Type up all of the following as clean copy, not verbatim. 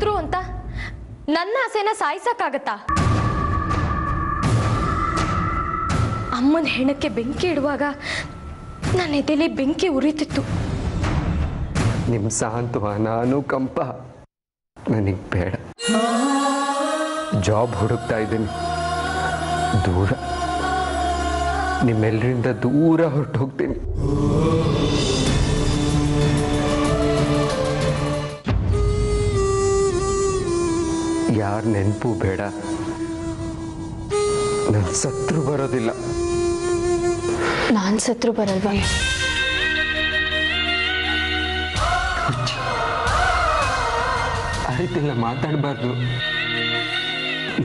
ಸತ್ರು ಅಂತ ನನ್ನ ಆಸೆನ ಸಾಯಿಸಕ್ಕಾಗತ್ತಾ? ಅಮ್ಮನ ಹೆಣಕ್ಕೆ ಬೆಂಕಿ ಇಡುವಾಗ ನನ್ನ ಎದೆಲಿ ಬೆಂಕಿ ಉರಿತಿತ್ತು. ನಿಮ್ಮ ಸಾಂತ್ವನ ಅನುಕಂಪ ನನಗೆ ಬೇಡ. ಜಾಬ್ ಹುಡುಕ್ತಾ ಇದ್ದೀನಿ, ದೂರ, ನಿಮ್ಮೆಲ್ಲರಿಂದ ದೂರ ಹೊರಟು ಹೋಗ್ತೀನಿ. ಯಾರ ನೆನಪು ಬೇಡ, ನನ್ನ ಸತ್ರು ಬರೋದಿಲ್ಲ. ನಾನು ಸತ್ರು ಬರಲ್ವಾ? ಆಯ್ತಿಲ್ಲ, ಮಾತಾಡಬಾರ್ದು.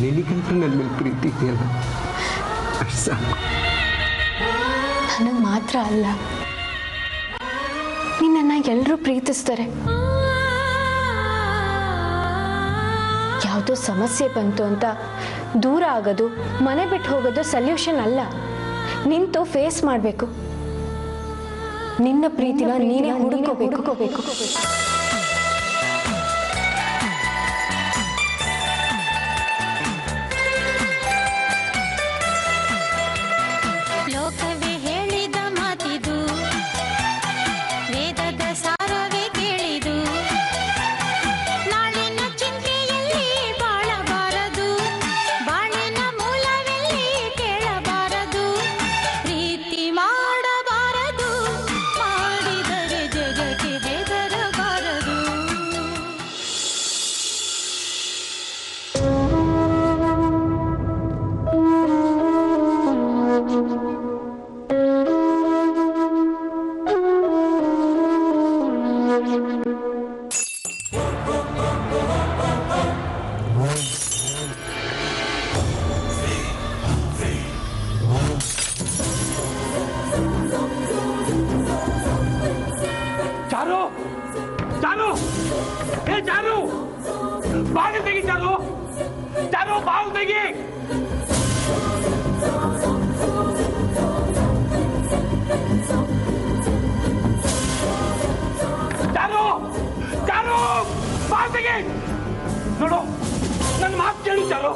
ನಿನಗಂತೂ ನನ್ನ ಮೇಲೆ ಪ್ರೀತಿ ಇದೆಯಲ್ಲ, ಅಷ್ಟು ಸಾಕು. ನನಗೆ ಮಾತ್ರ ಅಲ್ಲ, ನಿನ್ನನ್ನು ಎಲ್ಲರೂ ಪ್ರೀತಿಸ್ತಾರೆ. ಯಾವುದೋ ಸಮಸ್ಯೆ ಬಂತು ಅಂತ ದೂರ ಆಗೋದು, ಮನೆ ಬಿಟ್ಟು ಹೋಗೋದು ಸೊಲ್ಯೂಷನ್ ಅಲ್ಲ. ನಿಂತು ಫೇಸ್ ಮಾಡಬೇಕು. ನಿನ್ನ ಪ್ರೀತಿನ ನೀನೇ ಹುಡುಕೋಬೇಕು. ಲೋಕವೇ ಹೇಳಿದ ಮಾತಿದು, ವೇದದ ಸಾರವೇ ಕೇಳಿದು. ನಾಳಿನ ಚಿಂತೆಯಲ್ಲಿ ಬಾಳಬಾರದು, ಬಾಳಿನ ಮೂಲವೆಲ್ಲಿ ಕೇಳಬಾರದು. ಪ್ರೀತಿ ಮಾಡಬಾರದು, ಮಾಡಿದರೆ ಜಗಕ್ಕೆ ಹೆದರಬಾರದು. ಚಾರು, ಚಾರು, ಏ ಚಾರು, ಬಾಗಿಲು ತೆಗಿ ಚಾರು, ಚಾರು ಬಾಗಿಲು ತೆಗಿ. ಚಾರು, ಚಾರು, ಬಾಗಿಲು ತೆಗಿ. ನೋಡು, ನನ್ನ ಮಾತು ಕೇಳು ಚಾರು.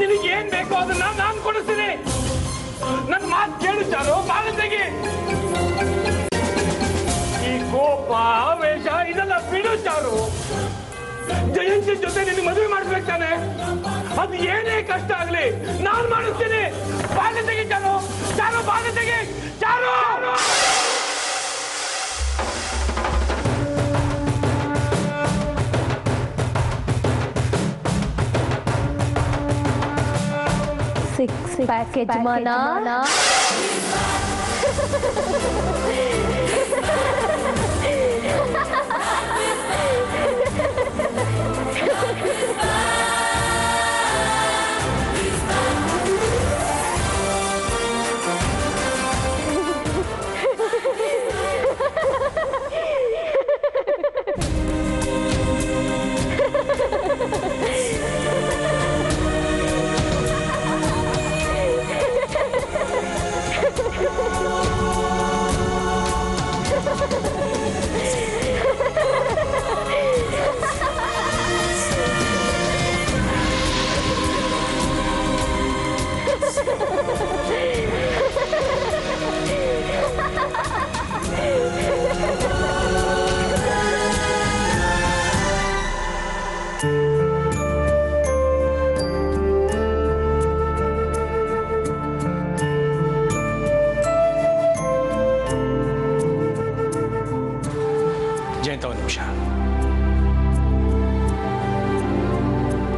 ನಿನಗೆ ಏನ್ ಬೇಕೋ ಅದನ್ನ ನಾನು ಕೊಡಿಸ್ತೀನಿ. ನನ್ನ ಮಾತು ಕೇಳು ಚಾರು, ಬಾಗಿಲು ತೆಗಿ. ಈ ಕೋಪ, ಆವೇಶ ಇದೆಲ್ಲ ಬಿಡು ಚಾರು. ಜಯಂತಿ ಜೊತೆ ನಿನಗೆ ಮದುವೆ ಮಾಡಿಸ್ಬೇಕು ತಾನೆ? ಅದು ಏನೇ ಕಷ್ಟ ಆಗ್ಲಿ ನಾನು ಮಾಡಿಸ್ತೀನಿ. ಬಾಗಿಲು ತೆಗಿ ಚಾರು, ಚಾರು ಬಾಗಿಲು ತೆಗಿ ಚಾರು. Six package ಮಾನಾ.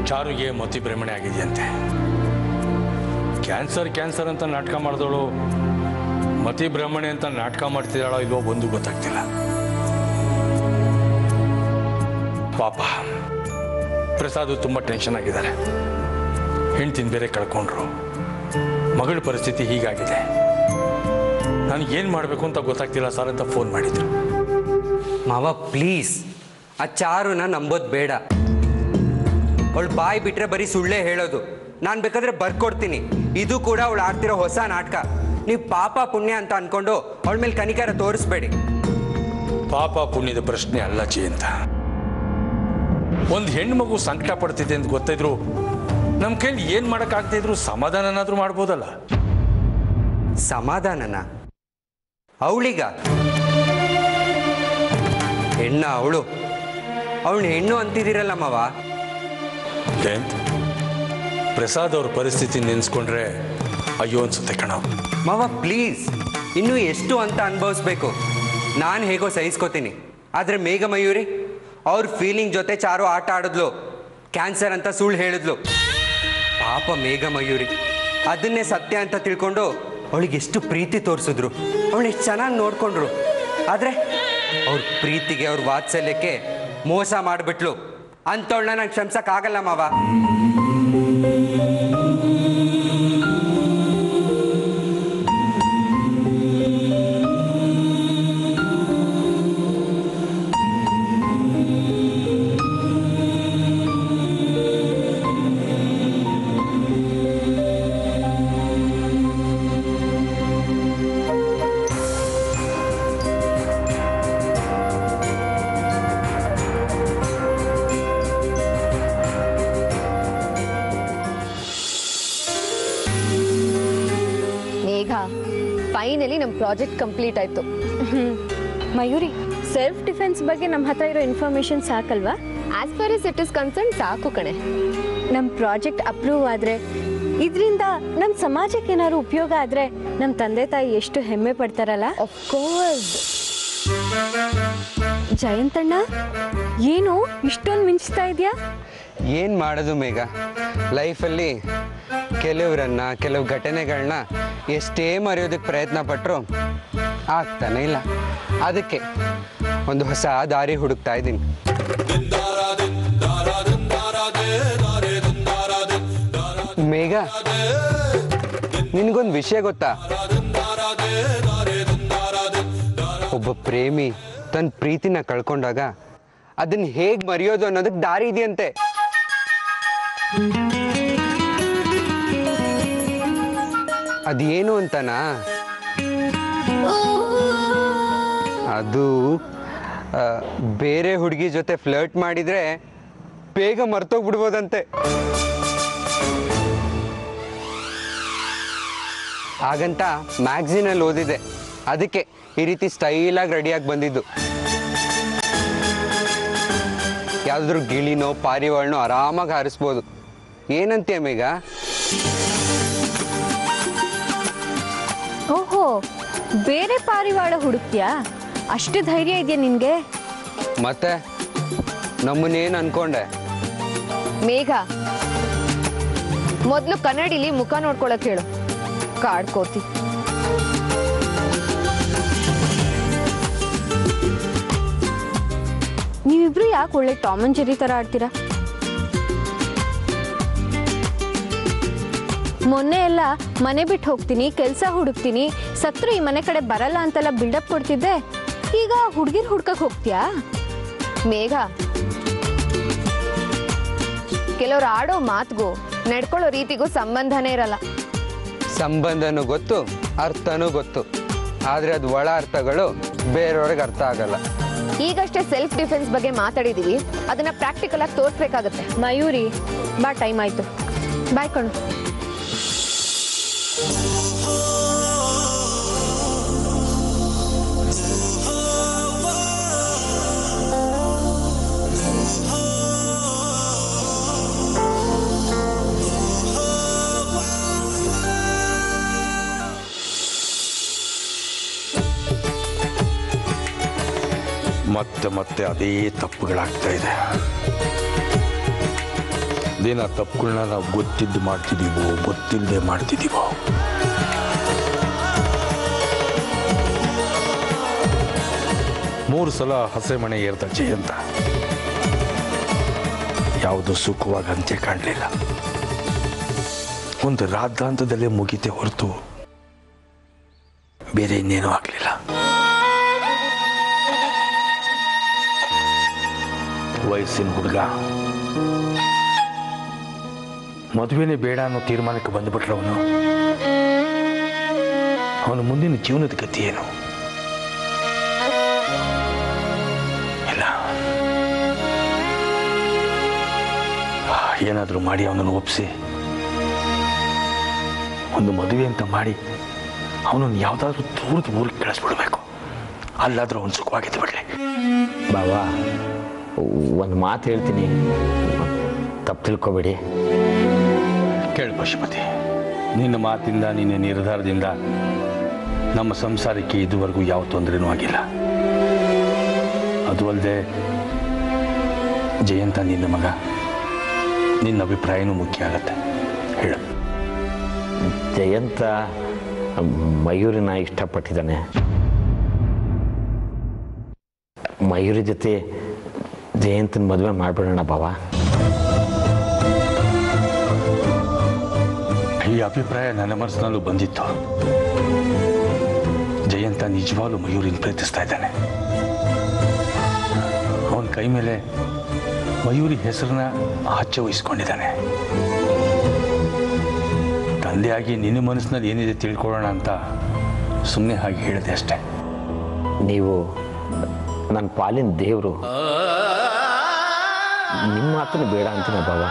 ಚಾರುಗೆ ಮತಿ ಭ್ರಮಣೆ ಆಗಿದೆಯಂತೆ. ಕ್ಯಾನ್ಸರ್ ಅಂತ ನಾಟಕ ಮಾಡಿದವಳು ಮತಿ ಭ್ರಮಣೆ ಅಂತ ನಾಟಕ ಮಾಡ್ತಿದ್ದಾಳೋ ಇಲ್ವೋ ಒಂದು ಗೊತ್ತಾಗ್ತಿಲ್ಲ. ಪಾಪ ಪ್ರಸಾದ್ ತುಂಬ ಟೆನ್ಷನ್ ಆಗಿದ್ದಾರೆ. ಹೆಂಡ್ತಿನ ಬೇರೆ ಕಳ್ಕೊಂಡ್ರು. ಮಗಳ ಪರಿಸ್ಥಿತಿ ಹೀಗಾಗಿದೆ. ನಾನು ಏನು ಮಾಡಬೇಕು ಅಂತ ಗೊತ್ತಾಗ್ತಿಲ್ಲ ಸರ್ ಅಂತ ಫೋನ್ ಮಾಡಿದ್ರು. ಮಾವ ಪ್ಲೀಸ್, ಆ ಚಾರುನ ನಂಬೋದು ಬೇಡ. ಅವಳು ಬಾಯಿ ಬಿಟ್ರೆ ಬರೀ ಸುಳ್ಳೇ ಹೇಳೋದು. ನಾನು ಬೇಕಾದ್ರೆ ಬರ್ಕೊಡ್ತೀನಿ. ಇದು ಕೂಡ ಅವಳು ಆಡ್ತಿರೋ ಹೊಸ ನಾಟಕ. ನೀವು ಪಾಪ ಪುಣ್ಯ ಅಂತ ಅನ್ಕೊಂಡು ಅವಳ ಮೇಲೆ ಕನಿಕರ ತೋರಿಸ್ಬೇಡಿ. ಪಾಪ ಪುಣ್ಯದ ಪ್ರಶ್ನೆ ಅಲ್ಲ ಜಯಂತ. ಒಂದು ಹೆಣ್ಣು ಮಗು ಸಂಕಟ ಪಡ್ತಿದೆ ಅಂತ ಗೊತ್ತಿದ್ರು ನಮ್ಮ ಕೈಲಿ ಏನು ಮಾಡೋಕ್ಕಾಗದೇ ಇದ್ರು ಸಮಾಧಾನನಾದರೂ ಮಾಡ್ಬೋದಲ್ಲ. ಸಮಾಧಾನನ ಅವಳಿಗ ಹೆಣ್ಣ ಅವಳು ಹೆಣ್ಣು ಅಂತಿದ್ದೀರಲ್ಲ ಮಾವ. ಜಯಂತ್, ಪ್ರಸಾದ್ ಅವ್ರ ಪರಿಸ್ಥಿತಿ ನೆನೆಸ್ಕೊಂಡ್ರೆ ಅಯ್ಯೋ ಅನ್ಸುತ್ತೆ ಕಣ. ಮಾವ ಪ್ಲೀಸ್, ಇನ್ನೂ ಎಷ್ಟು ಅಂತ ಅನುಭವಿಸ್ಬೇಕು? ನಾನು ಹೇಗೋ ಸಹಿಸ್ಕೋತೀನಿ. ಆದರೆ ಮೇಘ ಮಯೂರಿ ಅವ್ರ ಫೀಲಿಂಗ್ ಜೊತೆ ಚಾರು ಆಟ ಆಡಿದ್ಲು, ಕ್ಯಾನ್ಸರ್ ಅಂತ ಸುಳ್ಳು ಹೇಳಿದ್ಲು. ಪಾಪ ಮೇಘ ಮಯೂರಿ ಅದನ್ನೇ ಸತ್ಯ ಅಂತ ತಿಳ್ಕೊಂಡು ಅವಳಿಗೆ ಎಷ್ಟು ಪ್ರೀತಿ ತೋರಿಸಿದ್ರು, ಅವಳು ಎಷ್ಟು ಚೆನ್ನಾಗಿ ನೋಡ್ಕೊಂಡ್ರು. ಆದರೆ ಅವ್ರ ಪ್ರೀತಿಗೆ ಅವ್ರ ವಾತ್ಸಲ್ಯಕ್ಕೆ ಮೋಸ ಮಾಡಿಬಿಟ್ಲು. ಅಂಥವಳನ್ನ ನಂಗೆ ಕ್ಷಮಿಸಕ್ಕಾಗಲ್ಲ ಮಾವ. ಫೈನಲಿ ನಮ್ಮ ಪ್ರಾಜೆಕ್ಟ್ ಕಂಪ್ಲೀಟ್ ಆಯ್ತು. ಮಯೂರಿ, ಸೆಲ್ಫ್ ಡಿಫೆನ್ಸ್ ಬಗ್ಗೆ ನಮ್ಮ ಹತ್ರ ಇರೋ ಇನ್ಫಾರ್ಮೇಶನ್ ಸಾಕಲ್ವಾ? As far as it is concern ಸಾಕು ಕಣೆ. ನಮ್ಮ ಪ್ರಾಜೆಕ್ಟ್ ಅಪ್ರೂವ್ ಆದರೆ ಇದರಿಂದ ನಮ್ಮ ಸಮಾಜಕ್ಕೆ ಏನಾದ್ರು ಉಪಯೋಗ ಆದರೆ ನಮ್ಮ ತಂದೆ ತಾಯಿ ಎಷ್ಟು ಹೆಮ್ಮೆ ಪಡ್ತಾರಲ್ಲ. Of course. ಜಯಂತಣ್ಣ, ಏನು ಇಷ್ಟೊಂದು ಮಿಂಚ್ತಾ ಇದೆಯಾ? ಏನು ಮಾಡೋದು ಮೇಘ, ಲೈಫಲ್ಲಿ ಕೆಲವು ಘಟನೆಗಳನ್ನ ಎಷ್ಟೇ ಮರೆಯೋದಕ್ಕೆ ಪ್ರಯತ್ನ ಪಟ್ಟರು ಆಗ್ತಾನೆ ಇಲ್ಲ. ಅದಕ್ಕೆ ಒಂದು ಹೊಸ ದಾರಿ ಹುಡುಕ್ತಾ ಇದ್ದೀನಿ. ಮೇಘ, ನಿನಗೊಂದು ವಿಷಯ ಗೊತ್ತಾ? ಒಬ್ಬ ಪ್ರೇಮಿ ತನ್ನ ಪ್ರೀತಿನ ಕಳ್ಕೊಂಡಾಗ ಅದನ್ನ ಹೇಗೆ ಮರೆಯೋದು ಅನ್ನೋದಕ್ಕೆ ದಾರಿ ಇದೆಯಂತೆ. ಅದೇನು ಅಂತನಾ? ಅದು ಬೇರೆ ಹುಡುಗಿ ಜೊತೆ ಫ್ಲರ್ಟ್ ಮಾಡಿದ್ರೆ ಬೇಗ ಮರ್ತೋಗ್ಬಿಡ್ಬೋದಂತೆ. ಹಾಗಂತ ಮ್ಯಾಗ್ಝಿನಲ್ಲಿ ಓದಿದೆ. ಅದಕ್ಕೆ ಈ ರೀತಿ ಸ್ಟೈಲಾಗಿ ರೆಡಿಯಾಗಿ ಬಂದಿದ್ದು. ಯಾವುದಾದ್ರೂ ಗಿಳಿನೋ ಪಾರಿವಾಳನೋ ಆರಾಮಾಗಿ ಹಾರಿಸ್ಬೋದು. ಏನಂತೀಯ ಮೇಘ? ಓಹೋ, ಬೇರೆ ಪಾರಿವಾಳ ಹುಡುಕ್ತ್ಯಾ? ಅಷ್ಟು ಧೈರ್ಯ ಇದೆಯಾ ನಿನ್ಗೆ? ಮತ್ತೆ ನಮ್ಮನ್ನೇನು ಅನ್ಕೊಂಡೆ? ಮೇಘ, ಮೊದಲು ಕನ್ನಡಿಲಿ ಮುಖ ನೋಡ್ಕೊಳಕ್ ಹೇಳು. ಕಾಡ್ಕೋತಿ. ನೀವಿಬ್ರು ಯಾಕೆ ಒಳ್ಳೆ ಟಾಮ್ ಅಂಡ್ ಜೆರ್ರಿ ಥರ ಆಡ್ತೀರಾ? ಮೊನ್ನೆ ಎಲ್ಲ ಮನೆ ಬಿಟ್ಟು ಹೋಗ್ತೀನಿ, ಕೆಲಸ ಹುಡುಕ್ತೀನಿ, ಸತ್ರು ಈ ಮನೆ ಕಡೆ ಬರಲ್ಲ ಅಂತೆಲ್ಲ ಬಿಲ್ಡಪ್ ಕೊಡ್ತಿದ್ದೆ. ಈಗ ಹುಡುಗಿರ್ ಹುಡ್ಕಕ್ ಹೋಗ್ತೀಯಾ? ಮೇಘ, ಕೆಲವ್ರು ಆಡೋ ಮಾತಿಗೂ ನಡ್ಕೊಳ್ಳೋ ರೀತಿಗೂ ಸಂಬಂಧನೇ ಇರಲ್ಲ. ಸಂಬಂಧನೂ ಗೊತ್ತು, ಅರ್ಥನೂ ಗೊತ್ತು. ಆದರೆ ಅದು ಒಳ ಅರ್ಥಗಳು ಬೇರೆಯವ್ರಿಗೆ ಅರ್ಥ ಆಗಲ್ಲ. ಈಗಷ್ಟೇ ಸೆಲ್ಫ್ ಡಿಫೆನ್ಸ್ ಬಗ್ಗೆ ಮಾತಾಡಿದೀವಿ, ಅದನ್ನ ಪ್ರಾಕ್ಟಿಕಲ್ ಆಗಿ ತೋರಿಸ್ಬೇಕಾಗತ್ತೆ. ಮಯೂರಿ, ಬಾ, ಟೈಮ್ ಆಯ್ತು. ಬಾಯ್ ಕಣು. ಮತ್ತೆ ಮತ್ತೆ ಅದೇ ತಪ್ಪುಗಳಾಗ್ತಾ ಇದೆ. ದಿನ ತಪ್ಪುಗಳನ್ನ ನಾವು ಗೊತ್ತಿದ್ದು ಮಾಡ್ತಿದ್ದೀವೋ ಗೊತ್ತಿಲ್ಲದೆ ಮಾಡ್ತಿದ್ದೀವೋ. ಮೂರು ಸಲ ಹಸೆ ಮನೆ ಏರ್ದ ಜಯಂತ ಯಾವುದು ಸುಖವಾಗಿ ಅಂತ್ಯ ಕಾಣಲಿಲ್ಲ. ಒಂದು ರಾದ್ಧಾಂತದಲ್ಲೇ ಮುಗಿತೆ ಹೊರತು ಬೇರೆ ಇನ್ನೇನೂ ಆಗಲಿಲ್ಲ. ವಯಸ್ಸಿನ ಹುಡುಗ ಮದುವೆನೇ ಬೇಡ ಅನ್ನೋ ತೀರ್ಮಾನಕ್ಕೆ ಬಂದುಬಿಟ್ರವನು. ಅವನ ಮುಂದಿನ ಜೀವನದ ಗತಿ ಏನು? ಇಲ್ಲ, ಏನಾದರೂ ಮಾಡಿ ಅವನನ್ನು ಒಪ್ಪಿಸಿ ಒಂದು ಮದುವೆ ಅಂತ ಮಾಡಿ ಅವನನ್ನು ಯಾವುದಾದ್ರೂ ದೂರದ ಊರಿಗೆ ಕಳಿಸ್ಬಿಡ್ಬೇಕು. ಅಲ್ಲಾದರೂ ಅವನು ಸುಖವಾಗಿದ್ದು ಬಿಡಲಿ. ಬಾವಾ, ಒಂದು ಮಾತು ಹೇಳ್ತೀನಿ, ತಪ್ಪು ತಿಳ್ಕೊಬೇಡಿ. ಕೇಳು ಪಶುಪತಿ, ನಿನ್ನ ಮಾತಿಂದ ನಿನ್ನ ನಿರ್ಧಾರದಿಂದ ನಮ್ಮ ಸಂಸಾರಕ್ಕೆ ಇದುವರೆಗೂ ಯಾವ ತೊಂದರೆನೂ ಆಗಿಲ್ಲ. ಅದು ಅಲ್ಲದೆ ಜಯಂತ ನಿನ್ನ ಮಗ, ನಿನ್ನ ಅಭಿಪ್ರಾಯನೂ ಮುಖ್ಯ ಆಗತ್ತೆ. ಹೇಳು. ಜಯಂತ ಮಯೂರಿನ ಇಷ್ಟಪಟ್ಟಿದ್ದಾನೆ. ಮಯೂರಿ ಜೊತೆ ಜಯಂತನ ಮದುವೆ ಮಾಡಿಬಿಡೋಣ ಬಾವ. ಈ ಅಭಿಪ್ರಾಯ ನನ್ನ ಮನಸ್ಸಿನಲ್ಲೂ ಬಂದಿತ್ತು. ಜಯಂತ ನಿಜವಾಗ್ಲೂ ಮಯೂರಿನ ಪ್ರೀತಿಸ್ತಾ ಇದ್ದಾನೆ. ಅವನ ಕೈ ಮೇಲೆ ಮಯೂರಿ ಹೆಸರನ್ನ ಹಚ್ಚ ವಹಿಸ್ಕೊಂಡಿದ್ದಾನೆ. ತಂದೆಯಾಗಿ ನಿನ್ನ ಮನಸ್ಸಿನಲ್ಲಿ ಏನಿದೆ ತಿಳ್ಕೊಳ್ಳೋಣ ಅಂತ ಸುಮ್ಮನೆ ಹಾಗೆ ಹೇಳಿದೆ ಅಷ್ಟೆ. ನೀವು ನನ್ನ ಪಾಲಿನ ದೇವರು, ನಿಮ್ಮ ಮಾತನ್ನು ಬೇಡ ಅಂತೀನಿ ಬಾವ.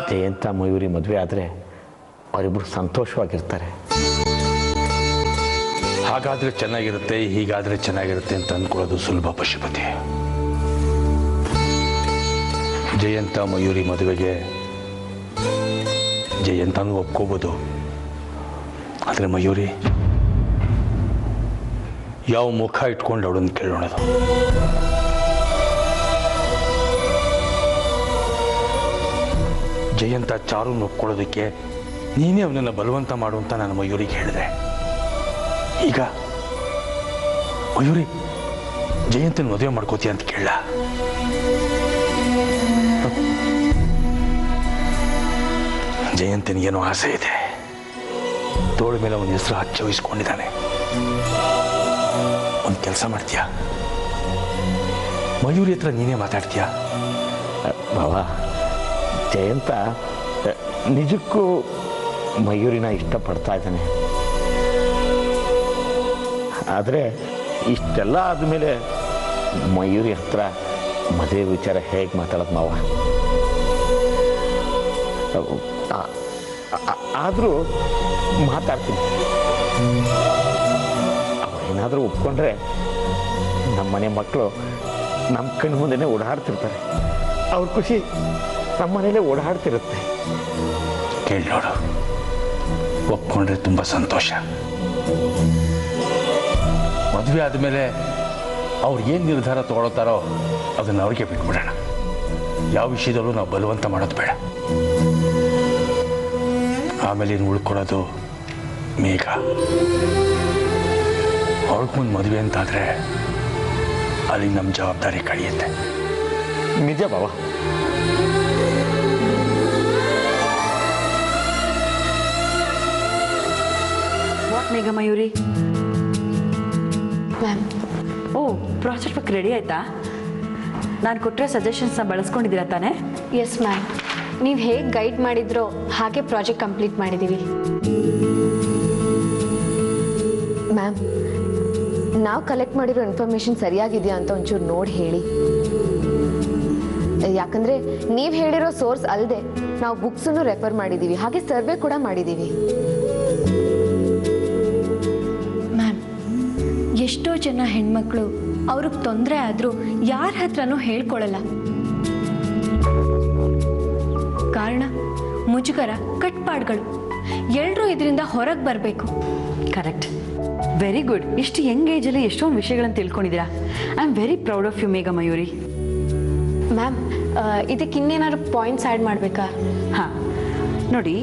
ಜಯಂತ ಮಯೂರಿ ಮದುವೆ ಆದರೆ ಅವರಿಬ್ಬರು ಸಂತೋಷವಾಗಿರ್ತಾರೆ. ಹಾಗಾದ್ರೆ ಚೆನ್ನಾಗಿರುತ್ತೆ, ಹೀಗಾದ್ರೆ ಚೆನ್ನಾಗಿರುತ್ತೆ ಅಂತ ಅಂದ್ಕೊಳ್ಳೋದು ಸುಲಭ ಪಶುಪತಿ. ಜಯಂತ ಮಯೂರಿ ಮದುವೆಗೆ ಜಯಂತನೂ ಒಪ್ಕೋಬೋದು. ಆದರೆ ಮಯೂರಿ ಯಾವ ಮುಖ ಇಟ್ಕೊಂಡು ಅವಳನ್ನು ಕೇಳೋಣದು? ಜಯಂತ ಚಾರುನ ಒಪ್ಕೊಳ್ಳೋದಕ್ಕೆ ನೀನೇ ಅವನನ್ನು ಬಲವಂತ ಮಾಡುವಂತ ನಾನು ಮಯೂರಿಗೆ ಹೇಳಿದೆ. ಈಗ ಮಯೂರಿ ಜಯಂತನ ಮದುವೆ ಮಾಡ್ಕೋತೀಯ ಅಂತ ಕೇಳ? ಜಯಂತನಿಗೇನೋ ಆಸೆ ಇದೆ. ತೋಳ ಮೇಲೆ ಅವನ ಹೆಸರು ಹಚ್ಚ ವಹಿಸ್ಕೊಂಡಿದ್ದಾನೆ. ಒಂದು ಕೆಲಸ ಮಾಡ್ತೀಯಾ? ಮಯೂರಿ ಹತ್ರ ನೀನೇ ಮಾತಾಡ್ತೀಯಾ? ಬಾವ, ಜಯಂತ ನಿಜಕ್ಕೂ ಮಯೂರಿನ ಇಷ್ಟಪಡ್ತಾ ಇದ್ದಾನೆ. ಆದರೆ ಇಷ್ಟೆಲ್ಲ ಆದಮೇಲೆ ಮಯೂರಿ ಹತ್ರ ಮದುವೆ ವಿಚಾರ ಹೇಗೆ ಮಾತಾಡೋದು ಮಾವ? ಆದರೂ ಮಾತಾಡ್ತೀನಿ. ಅವನೇನಾದರೂ ಒಪ್ಕೊಂಡ್ರೆ ನಮ್ಮ ಮನೆ ಮಕ್ಕಳು ನಮ್ಮ ಕಣ್ಣು ಮುಂದೆನೇ ಓಡಾಡ್ತಿರ್ತಾರೆ. ಅವ್ರ ಖುಷಿ ನಮ್ಮ ಮನೇಲೆ ಓಡಾಡ್ತಿರುತ್ತೆ. ಕೇಳಿ ನೋಡು, ಒಪ್ಕೊಂಡ್ರೆ ತುಂಬ ಸಂತೋಷ. ಮದುವೆ ಆದಮೇಲೆ ಅವ್ರು ಏನು ನಿರ್ಧಾರ ತಗೊಳ್ತಾರೋ ಅದನ್ನು ಅವ್ರಿಗೆ ಬಿಟ್ಬಿಡೋಣ. ಯಾವ ವಿಷಯದಲ್ಲೂ ನಾವು ಬಲವಂತ ಮಾಡೋದು ಬೇಡ. ಆಮೇಲೆ ಇನ್ನು ಉಳ್ಕೊಳ್ಳೋದು ಮೇಘ. ಅವ್ರಿಗೆ ಮುಂದೆ ಮದುವೆ ಅಂತಾದರೆ ಅಲ್ಲಿ ನಮ್ಮ ಜವಾಬ್ದಾರಿ ಕಳೆಯುತ್ತೆ. ನಿಜ ಬಾವ. ವಾಟ್ ಮೇಘ ಮಯೂರಿ? ಮ್ಯಾಮ್, ಓ, ಪ್ರಾಜೆಕ್ಟ್ ವರ್ಕ್ ರೆಡಿ ಆಯ್ತಾ? ನಾನು ಕೊಟ್ಟರೆ ಸಜೆಷನ್ಸ್ನ ಬಳಸ್ಕೊಂಡಿದ್ದೀರಾ ತಾನೇ? ಎಸ್ ಮ್ಯಾಮ್, ನೀವು ಹೇಗೆ ಗೈಡ್ ಮಾಡಿದ್ರೋ ಹಾಗೆ ಪ್ರಾಜೆಕ್ಟ್ ಕಂಪ್ಲೀಟ್ ಮಾಡಿದ್ದೀವಿ. ಮ್ಯಾಮ್, ನಾವು ಕಲೆಕ್ಟ್ ಮಾಡಿರೋ ಇನ್ಫಾರ್ಮೇಷನ್ ಸರಿಯಾಗಿದೆಯಾ ಅಂತ ಒಂಚೂರು ನೋಡಿ ಹೇಳಿ. ಯಾಕಂದರೆ ನೀವು ಹೇಳಿರೋ ಸೋರ್ಸ್ ಅಲ್ಲದೆ ನಾವು ಬುಕ್ಸನ್ನು ರೆಫರ್ ಮಾಡಿದ್ದೀವಿ, ಹಾಗೆ ಸರ್ವೆ ಕೂಡ ಮಾಡಿದ್ದೀವಿ. ಮ್ಯಾಮ್, ಎಷ್ಟೋ ಜನ ಹೆಣ್ಮಕ್ಳು ಅವ್ರಿಗೆ ತೊಂದರೆ ಆದರೂ ಯಾರ ಹತ್ರನೂ ಹೇಳ್ಕೊಳ್ಳಲ್ಲ. ಕಾರಣ ಮುಜುಗರ, ಕಟ್ಪಾಡುಗಳು. ಎಲ್ಲರೂ ಇದರಿಂದ ಹೊರಗೆ ಬರಬೇಕು. Correct, very good. ಇಷ್ಟು ಯಂಗ್ ಏಜಲ್ಲಿ ಎಷ್ಟೊಂದು ವಿಷಯಗಳನ್ನು ತಿಳ್ಕೊಂಡಿದ್ದೀರಾ. I am very proud of you Megha Mayuri. Ma'am, ಇದಕ್ಕೆ ಇನ್ನೇನಾದ್ರು ಪಾಯಿಂಟ್ಸ್ ಆ್ಯಡ್ ಮಾಡಬೇಕಾ? ಹಾಂ, ನೋಡಿ,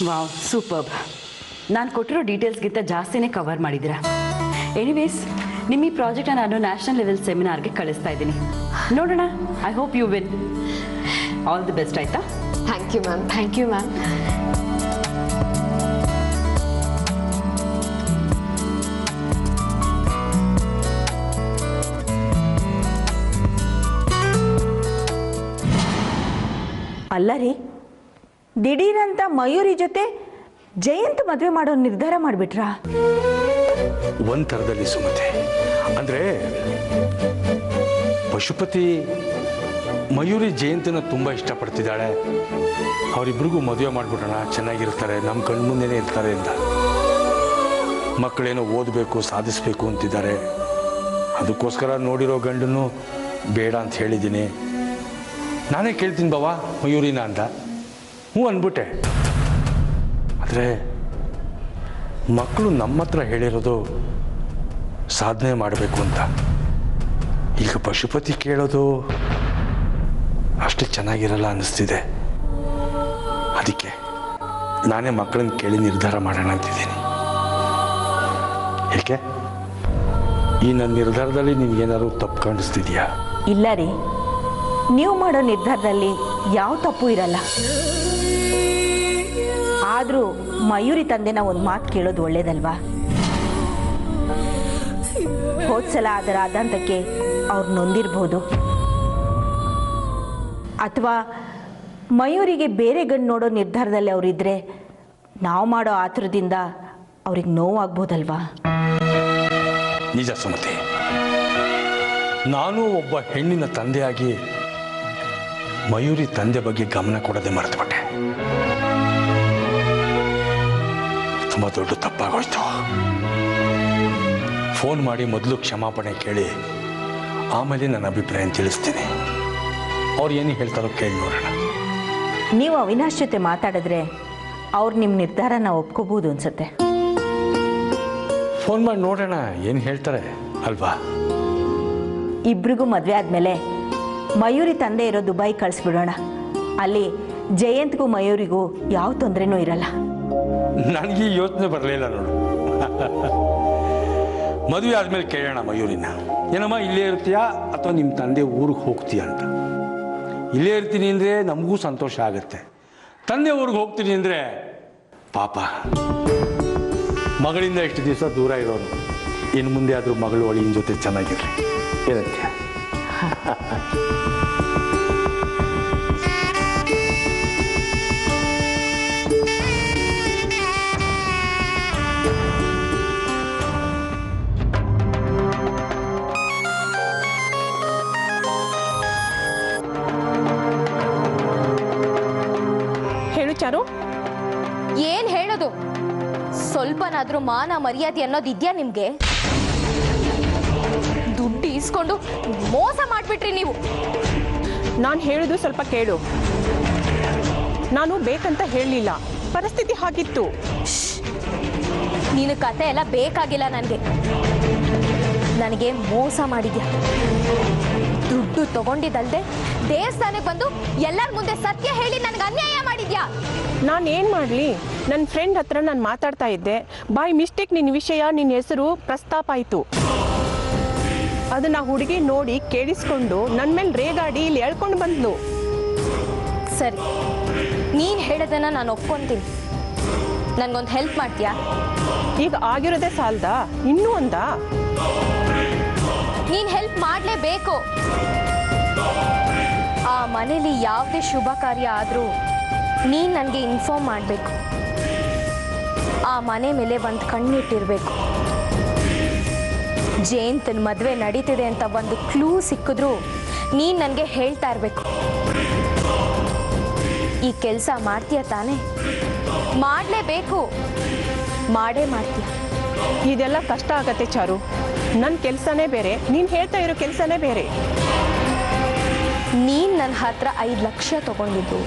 ವಾವ್ ಸೂಪರ್ಬ್. ನಾನು ಕೊಟ್ಟಿರೋ ಡೀಟೇಲ್ಸ್ಗಿಂತ ಜಾಸ್ತಿನೇ ಕವರ್ ಮಾಡಿದ್ದೀರಾ. ಎನಿವೇಸ್ ನಿಮ್ಮ ಈ ಪ್ರಾಜೆಕ್ಟ್ನ ನಾನು ನ್ಯಾಷನಲ್ ಲೆವೆಲ್ ಸೆಮಿನಾರ್ಗೆ ಕಳಿಸ್ತಾ ಇದ್ದೀನಿ. ನೋಡೋಣ. I hope you win. All the best. ಆಯಿತಾ? Thank you ma'am. Thank you ma'am. ಅಲ್ಲ ರೀ, ದಿಢೀರಂತ ಮಯೂರಿ ಜೊತೆ ಜಯಂತ್ ಮದುವೆ ಮಾಡೋ ನಿರ್ಧಾರ ಮಾಡಿಬಿಟ್ರಾ? ಒಂದು ಥರದಲ್ಲಿ ಸುಮತಿ, ಅಂದರೆ ಪಶುಪತಿ ಮಯೂರಿ ಜಯಂತನ ತುಂಬ ಇಷ್ಟಪಡ್ತಿದ್ದಾಳೆ. ಅವರಿಬ್ರಿಗೂ ಮದುವೆ ಮಾಡಿಬಿಡೋಣ, ಚೆನ್ನಾಗಿರ್ತಾರೆ, ನಮ್ಮ ಕಣ್ಮುಂದೆನೇ ಇರ್ತಾರೆ ಅಂತ. ಮಕ್ಕಳೇನೋ ಓದಬೇಕು, ಸಾಧಿಸಬೇಕು ಅಂತಿದ್ದಾರೆ. ಅದಕ್ಕೋಸ್ಕರ ನೋಡಿರೋ ಗಂಡನ್ನು ಬೇಡ ಅಂತ ಹೇಳಿದ್ದೀನಿ. ನಾನೇ ಕೇಳ್ತೀನಿ ಬಾವಾ ಮಯೂರಿನ ಅಂತ. ಹ್ಞೂ ಅಂದ್ಬಿಟ್ಟೆ. ಆದರೆ ಮಕ್ಕಳು ನಮ್ಮ ಹತ್ರ ಹೇಳಿರೋದು ಸಾಧನೆ ಮಾಡಬೇಕು ಅಂತ. ಈಗ ಪಶುಪತಿ ಕೇಳೋದು ಅಷ್ಟು ಚೆನ್ನಾಗಿರಲ್ಲ ಅನ್ನಿಸ್ತಿದೆ. ಅದಕ್ಕೆ ನಾನೇ ಮಕ್ಕಳನ್ನ ಕೇಳಿ ನಿರ್ಧಾರ ಮಾಡೋಣ ಅಂತಿದ್ದೀನಿ. ಏಕೆ ಈ ನನ್ನ ನಿರ್ಧಾರದಲ್ಲಿ ನಿಮ್ಗೇನಾದ್ರು ತಪ್ಪು ಕಾಣಿಸ್ತಿದೆಯಾ? ಇಲ್ಲ ರೀ, ನೀವು ಮಾಡೋ ನಿರ್ಧಾರದಲ್ಲಿ ಯಾವ ತಪ್ಪು ಇರಲ್ಲ. ಆದರೂ ಮಯೂರಿ ತಂದೆನ ಒಂದು ಮಾತು ಕೇಳೋದು ಒಳ್ಳೇದಲ್ವಾ? ಹೋದ್ಸಲ ಅದರ ಆದಂತಕ್ಕೆ ಅವ್ರು ನೊಂದಿರ್ಬೋದು, ಅಥವಾ ಮಯೂರಿಗೆ ಬೇರೆ ಗಂಡು ನೋಡೋ ನಿರ್ಧಾರದಲ್ಲಿ ಅವರಿದ್ದರೆ ನಾವು ಮಾಡೋ ಆತುರದಿಂದ ಅವ್ರಿಗೆ ನೋವಾಗ್ಬೋದಲ್ವಾ? ನಿಜ ಸುಮತಿ, ನಾನು ಒಬ್ಬ ಹೆಣ್ಣಿನ ತಂದೆಯಾಗಿ ಮಯೂರಿ ತಂದೆ ಬಗ್ಗೆ ಗಮನ ಕೊಡದೆ ಮರೆತುಬಿಟ್ಟೆ. ತುಂಬ ದೊಡ್ಡ ತಪ್ಪಾಗೋಯ್ತು. ಫೋನ್ ಮಾಡಿ ಮೊದಲು ಕ್ಷಮಾಪಣೆ ಕೇಳಿ ಆಮೇಲೆ ನನ್ನ ಅಭಿಪ್ರಾಯ ತಿಳಿಸ್ತೀನಿ. ಅವ್ರು ಏನು ಹೇಳ್ತಾರೋ ಕೇಳಿ ನೋಡೋಣ. ನೀವು ಅವಿನಾಶ್ ಜೊತೆ ಮಾತಾಡಿದ್ರೆ ಅವ್ರು ನಿಮ್ಮ ನಿರ್ಧಾರನ ಒಪ್ಕೋಬೋದು ಅನ್ಸುತ್ತೆ. ಫೋನ್ ಮಾಡಿ ನೋಡೋಣ ಏನು ಹೇಳ್ತಾರೆ ಅಲ್ವಾ? ಇಬ್ರಿಗೂ ಮದುವೆ ಆದಮೇಲೆ ಮಯೂರಿ ತಂದೆ ಇರೋ ದುಬೈ ಕಳಿಸ್ಬಿಡೋಣ. ಅಲ್ಲಿ ಜಯಂತ್ಗೂ ಮಯೂರಿಗೂ ಯಾವ ತೊಂದರೆನೂ ಇರಲ್ಲ. ನನಗೆ ಯೋಚನೆ ಬರಲಿಲ್ಲ ನೋಡು. ಮದುವೆ ಆದಮೇಲೆ ಕೇಳೋಣ ಮಯೂರಿನ, ಏನಮ್ಮ ಇಲ್ಲೇ ಇರ್ತೀಯಾ ಅಥವಾ ನಿಮ್ಮ ತಂದೆ ಊರಿಗೆ ಹೋಗ್ತೀಯಾ ಅಂತ. ಇಲ್ಲೇ ಇರ್ತೀನಿ ಅಂದರೆ ನಮಗೂ ಸಂತೋಷ ಆಗುತ್ತೆ. ತಂದೆ ಊರಿಗೆ ಹೋಗ್ತೀನಿ ಅಂದರೆ ಪಾಪ ಮಗಳಿಂದ ಇಷ್ಟು ದಿವಸ ದೂರ ಇರೋನು. ಇನ್ನು ಮುಂದೆ ಆದರೂ ಮಗಳು ಒಳಿನ ಜೊತೆ ಚೆನ್ನಾಗಿರಲಿ. ಏನಂತೆ? ಹೇಳು ಚಾರು. ಏನ್ ಹೇಳೋದು? ಸ್ವಲ್ಪನಾದ್ರೂ ಮಾನ ಮರ್ಯಾದೆ ಅನ್ನೋದಿದ್ಯಾ ನಿಮ್ಗೆ? ದುಡ್ಡು ಇಸ್ಕೊಂಡು ಮೋಸ ಮಾಡ್ಬಿಟ್ರಿ ನೀವು. ನಾನು ಹೇಳುದು ಸ್ವಲ್ಪ ಕೇಳು. ನಾನು ಬೇಕಂತ ಹೇಳಲಿಲ್ಲ, ಪರಿಸ್ಥಿತಿ ಹಾಗಿತ್ತು. ನೀನು ಕತೆ ಎಲ್ಲ ಬೇಕಾಗಿಲ್ಲ ನನಗೆ. ನನಗೆ ಮೋಸ ಮಾಡಿದ್ಯಾ. ದುಡ್ಡು ತಗೊಂಡಿದ್ದಲ್ದೆ ದೇವಸ್ಥಾನಕ್ಕೆ ಬಂದು ಎಲ್ಲರ ಮುಂದೆ ಸತ್ಯ ಹೇಳಿ ನನಗೆ ಅನ್ಯಾಯ ಮಾಡಿದ್ಯಾ. ನಾನು ಏನು ಮಾಡಲಿ? ನನ್ನ ಫ್ರೆಂಡ್ ಹತ್ರ ನಾನು ಮಾತಾಡ್ತಾ ಇದ್ದೆ. ಬೈ ಮಿಸ್ಟೇಕ್ ನಿನ್ನ ವಿಷಯ, ನಿನ್ನ ಹೆಸರು ಪ್ರಸ್ತಾಪ ಆಯಿತು. ಅದನ್ನ ಹುಡುಗಿ ನೋಡಿ ಕೇಳಿಸ್ಕೊಂಡು ನನ್ನ ಮೇಲೆ ರೇಗಾಡಿ ಇಲ್ಲಿ ಹೇಳ್ಕೊಂಡು ಬಂದ್ಲು. ಸರಿ, ನೀನು ಹೇಳೋದನ್ನ ನಾನು ಒಪ್ಕೊಂತೀನಿ. ನನಗೊಂದು ಹೆಲ್ಪ್ ಮಾಡ್ತೀಯಾ? ಈಗ ಆಗಿರೋದೇ ಸಾಲದಾ? ಇನ್ನೂ ಒಂದಾ? ನೀನು ಹೆಲ್ಪ್ ಮಾಡಲೇಬೇಕು. ಆ ಮನೇಲಿ ಯಾವುದೇ ಶುಭ ಕಾರ್ಯ ಆದರೂ ನೀನು ನನಗೆ ಇನ್ಫಾರ್ಮ್ ಮಾಡಬೇಕು. ಆ ಮನೆ ಮೇಲೆ ಒಂದು ಕಣ್ಣಿಟ್ಟಿರಬೇಕು. ಜಯಂತನ ಮದುವೆ ನಡೀತಿದೆ ಅಂತ ಒಂದು ಕ್ಲೂ ಸಿಕ್ಕಿದ್ರೂ ನೀನು ನನಗೆ ಹೇಳ್ತಾ ಇರಬೇಕು. ಈ ಕೆಲಸ ಮಾಡ್ತೀಯ ತಾನೇ? ಮಾಡಲೇಬೇಕು. ಮಾಡೇ ಮಾಡ್ತೀಯ. ಇದೆಲ್ಲ ಕಷ್ಟ ಆಗತ್ತೆ ಚಾರು. ನನ್ನ ಕೆಲಸನೇ ಬೇರೆ, ನೀನು ಹೇಳ್ತಾ ಇರೋ ಕೆಲಸನೇ ಬೇರೆ. ನೀನು ನನ್ನ ಹತ್ರ 5 ಲಕ್ಷ ತಗೊಂಡಿದ್ದು,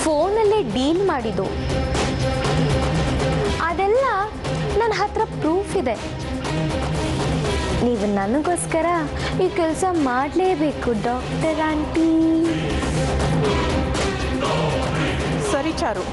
ಫೋನಲ್ಲೇ ಡೀಲ್ ಮಾಡಿದ್ದು, ಅದೆಲ್ಲ ನನ್ನ ಹತ್ರ ಪ್ರೂಫ್ ಇದೆ. ನೀವು ನನಗೋಸ್ಕರ ಈ ಕೆಲಸ ಮಾಡಲೇಬೇಕು ಡಾಕ್ಟರ್ ಆಂಟಿ. ಸರಿ ಚಾರು,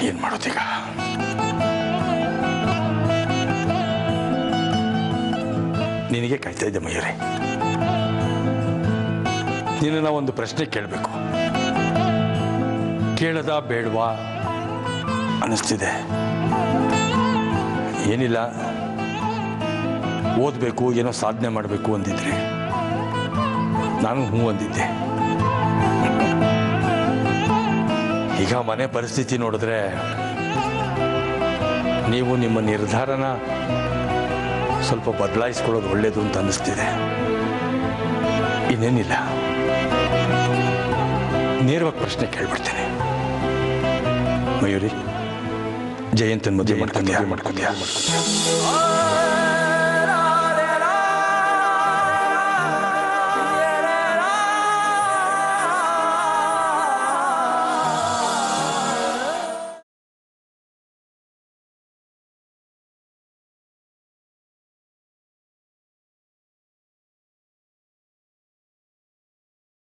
ಏನ್ ಮಾಡೋದೀಗ? ನಿನಗೆ ಕಾಯ್ತಾ ಇದ್ದೆ ಮಯೂರಿ. ನಿನ್ನ ಒಂದು ಪ್ರಶ್ನೆ ಕೇಳಬೇಕು. ಕೇಳದ ಬೇಡವಾ ಅನ್ನಿಸ್ತಿದೆ. ಏನಿಲ್ಲ, ಓದಬೇಕು, ಏನೋ ಸಾಧನೆ ಮಾಡಬೇಕು ಅಂದಿದ್ರೆ ನಾನು ಹ್ಞೂ ಅಂದಿದ್ದೆ. ಈಗ ಮನೆ ಪರಿಸ್ಥಿತಿ ನೋಡಿದ್ರೆ ನೀವು ನಿಮ್ಮ ನಿರ್ಧಾರನ ಸ್ವಲ್ಪ ಬದಲಾಯಿಸ್ಕೊಳ್ಳೋದು ಒಳ್ಳೇದು ಅಂತ ಅನ್ನಿಸ್ತಿದೆ. ಇನ್ನೇನಿಲ್ಲ, ನೇರವಾಗಿ ಪ್ರಶ್ನೆ ಕೇಳ್ಬಿಡ್ತೇನೆ. ಮಯೂರಿ, ಜಯಂತನ್ ಮದುವೆ ಮಾಡ್ಕೊತೀಯಾ?